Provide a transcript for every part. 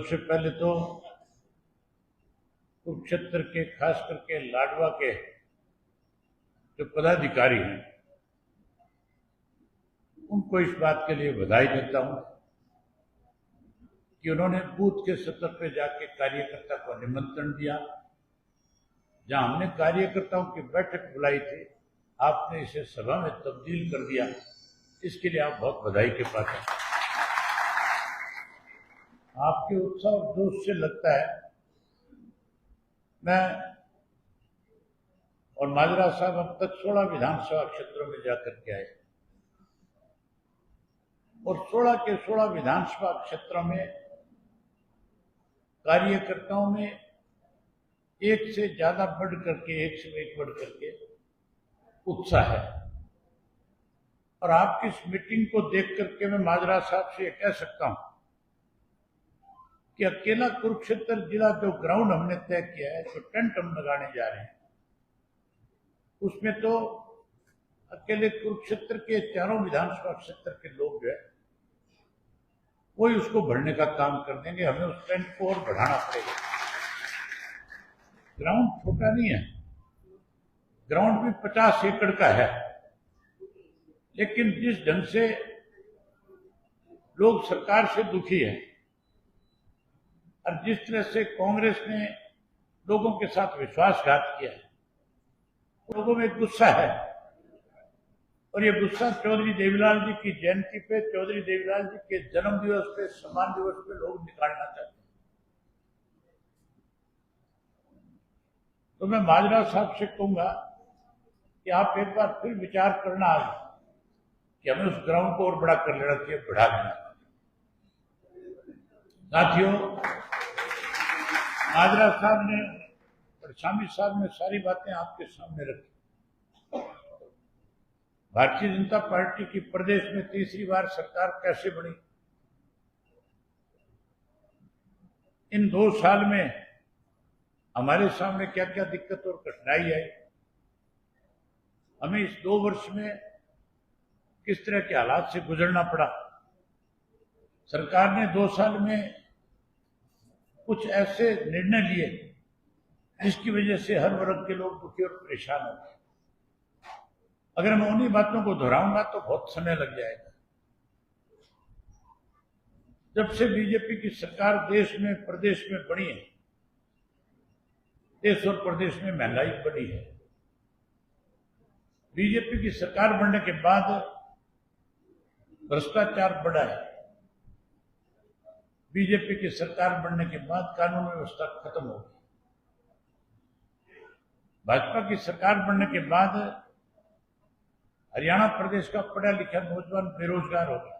सबसे पहले तो कुरुक्षेत्र के खास करके लाडवा के जो पदाधिकारी हैं उनको इस बात के लिए बधाई देता हूं कि उन्होंने बूथ के स्तर पे जाके कार्यकर्ता को निमंत्रण दिया। जहां हमने कार्यकर्ताओं की बैठक बुलाई थी, आपने इसे सभा में तब्दील कर दिया। इसके लिए आप बहुत बधाई के पात्र हैं। आपके उत्साह और जोश से लगता है मैं और माजरा साहब अब तक 16 विधानसभा क्षेत्रों में जाकर के आए और 16 के 16 विधानसभा क्षेत्रों में कार्यकर्ताओं में एक से ज्यादा बढ़ करके, एक से एक बढ़ करके उत्साह है। और आपकी इस मीटिंग को देख करके मैं माजरा साहब से कह सकता हूं कि अकेला कुरुक्षेत्र जिला जो ग्राउंड हमने तय किया है, जो टेंट हम लगाने जा रहे हैं, उसमें तो अकेले कुरुक्षेत्र के चारों विधानसभा क्षेत्र के लोग जो है वही उसको भरने का काम कर देंगे। हमें उस टेंट को और बढ़ाना पड़ेगा। ग्राउंड छोटा नहीं है, ग्राउंड भी 50 एकड़ का है, लेकिन जिस ढंग से लोग सरकार से दुखी हैं और जिस तरह से कांग्रेस ने लोगों के साथ विश्वासघात किया है, लोगों में गुस्सा है। और ये गुस्सा चौधरी देवीलाल जी की जयंती पे, चौधरी देवीलाल जी के जन्म दिवस पे, सम्मान दिवस पे लोग निकालना चाहते हैं। तो मैं माजरा साहब से कहूंगा कि आप एक बार फिर विचार करना आज कि हमें उस ग्राउंड को और बड़ा कर लेना चाहिए, बढ़ा देना। साथियों, माजरा साहब ने और शामी साहब ने सारी बातें आपके सामने रखी। भारतीय जनता पार्टी की प्रदेश में तीसरी बार सरकार कैसे बनी, इन 2 साल में हमारे सामने क्या क्या दिक्कत और कठिनाई आई, हमें इस 2 वर्ष में किस तरह के हालात से गुजरना पड़ा। सरकार ने 2 साल में कुछ ऐसे निर्णय लिए जिसकी वजह से हर वर्ग के लोग दुखी और परेशान हो गए। अगर मैं उन्हीं बातों को दोहराऊंगा तो बहुत समय लग जाएगा। जब से बीजेपी की सरकार देश में, प्रदेश में बनी है, देश और प्रदेश में महंगाई बढ़ी है। बीजेपी की सरकार बनने के बाद भ्रष्टाचार बढ़ा है। बीजेपी की सरकार बनने के बाद कानून व्यवस्था खत्म हो गई। भाजपा की सरकार बनने के बाद हरियाणा प्रदेश का पढ़ा लिखा नौजवान बेरोजगार हो गया।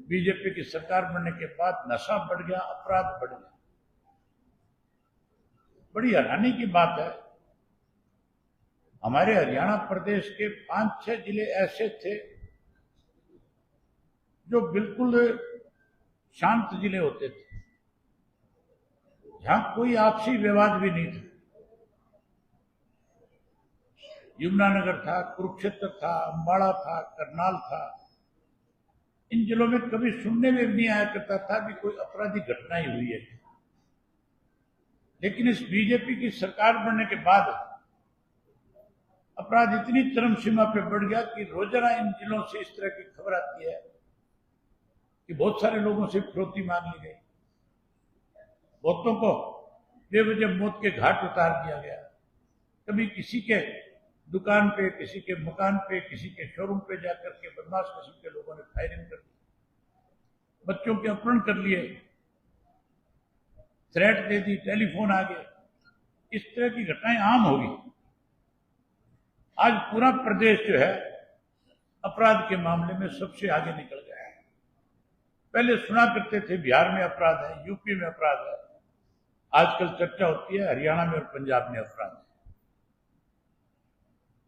बीजेपी की सरकार बनने के बाद नशा बढ़ गया, अपराध बढ़ गया। बड़ी हैरानी की बात है, हमारे हरियाणा प्रदेश के 5-6 जिले ऐसे थे जो बिल्कुल शांत जिले होते थे, जहां कोई आपसी विवाद भी नहीं था। यमुनानगर था, कुरुक्षेत्र था, अंबाला था, करनाल था। इन जिलों में कभी सुनने में भी नहीं आया करता था भी कोई आपराधिक घटना ही हुई है। लेकिन इस बीजेपी की सरकार बनने के बाद अपराध इतनी चरम सीमा पे बढ़ गया कि रोजाना इन जिलों से इस तरह की खबर आती है कि बहुत सारे लोगों से फिरौती मांग ली गई, बहुतों को बेवजह मौत के घाट उतार दिया गया। कभी किसी के दुकान पे, किसी के मकान पे, किसी के शोरूम पे जाकर के बदमाश किस्म के लोगों ने फायरिंग कर दी, बच्चों के अपहरण कर लिए, थ्रेट दे दी, टेलीफोन आ गए। इस तरह की घटनाएं आम होगी। आज पूरा प्रदेश जो है अपराध के मामले में सबसे आगे निकल गया है। पहले सुना करते थे बिहार में अपराध है, यूपी में अपराध है, आजकल चर्चा होती है हरियाणा में और पंजाब में अपराध है।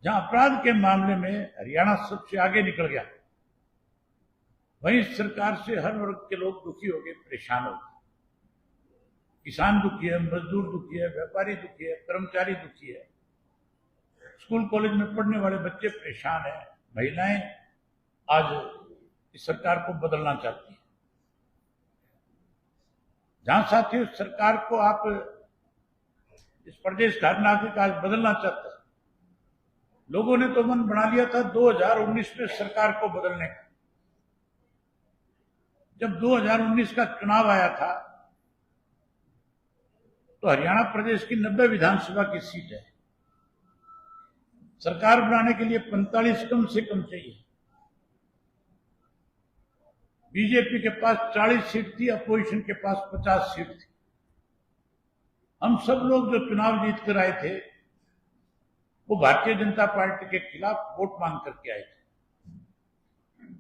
जहां अपराध के मामले में हरियाणा सबसे आगे निकल गया, वहीं सरकार से हर वर्ग के लोग दुखी हो गए, परेशान हो गए। किसान दुखी है, मजदूर दुखी है, व्यापारी दुखी है, कर्मचारी दुखी है, स्कूल कॉलेज में पढ़ने वाले बच्चे परेशान हैं, महिलाएं आज इस सरकार को बदलना चाहती हैं। जहां साथियों सरकार को आप इस प्रदेश का नागरिक आज बदलना चाहते हैं, लोगों ने तो मन बना लिया था 2019 में सरकार को बदलने का। जब 2019 का चुनाव आया था तो हरियाणा प्रदेश की 90 विधानसभा की सीट है, सरकार बनाने के लिए 45 कम से कम चाहिए। बीजेपी के पास 40 सीट थी, अपोजिशन के पास 50 सीट थी। हम सब लोग जो चुनाव जीत कर आए थे वो भारतीय जनता पार्टी के खिलाफ वोट मांग करके आए थे।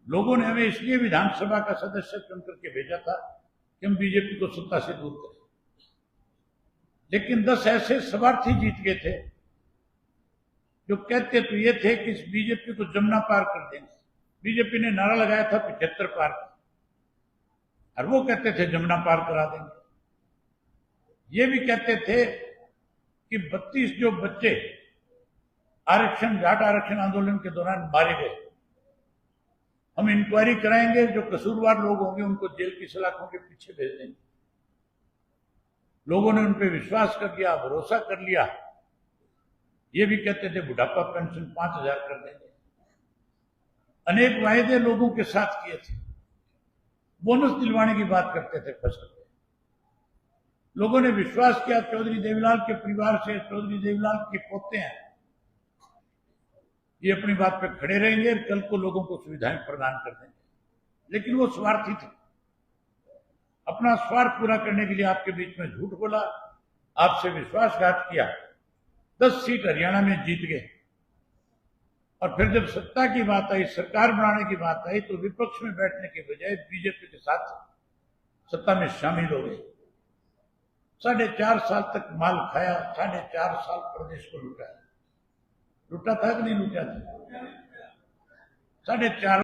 लोगों ने हमें इसलिए विधानसभा का सदस्य चुन करके भेजा था कि हम बीजेपी को सत्ता से दूर करें, लेकिन 10 ऐसे स्वार्थी जीत गए थे जो कहते तो ये थे कि इस बीजेपी को जमुना पार कर देंगे। बीजेपी ने नारा लगाया था 75 पार का, और वो कहते थे जमुना पार करा देंगे। ये भी कहते थे कि 32 जो बच्चे आरक्षण जाट आरक्षण आंदोलन के दौरान मारे गए, हम इंक्वायरी कराएंगे, जो कसूरवार लोग होंगे उनको जेल की सलाखों के पीछे भेज देंगे। लोगों ने उन पर विश्वास कर लिया, भरोसा कर लिया। ये भी कहते थे बुढ़ापा पेंशन 5000 कर देंगे। अनेक वायदे लोगों के साथ किए थे, बोनस दिलवाने की बात करते थे फसल पे। लोगों ने विश्वास किया चौधरी देवीलाल के परिवार से, चौधरी देवीलाल के पोते हैं, ये अपनी बात पे खड़े रहेंगे, कल को लोगों को सुविधाएं प्रदान कर देंगे। लेकिन वो स्वार्थी थे, अपना स्वार्थ पूरा करने के लिए आपके बीच में झूठ बोला, आपसे विश्वासघात किया। 10 सीट हरियाणा में जीत गए, और फिर जब सत्ता की बात आई, सरकार बनाने की बात आई, तो विपक्ष में बैठने के बजाय बीजेपी के साथ सत्ता में शामिल हो गए। 4.5 साल तक माल खाया, 4.5 साल प्रदेश को लूटा। लूटा था कि नहीं लूटा था? 4.5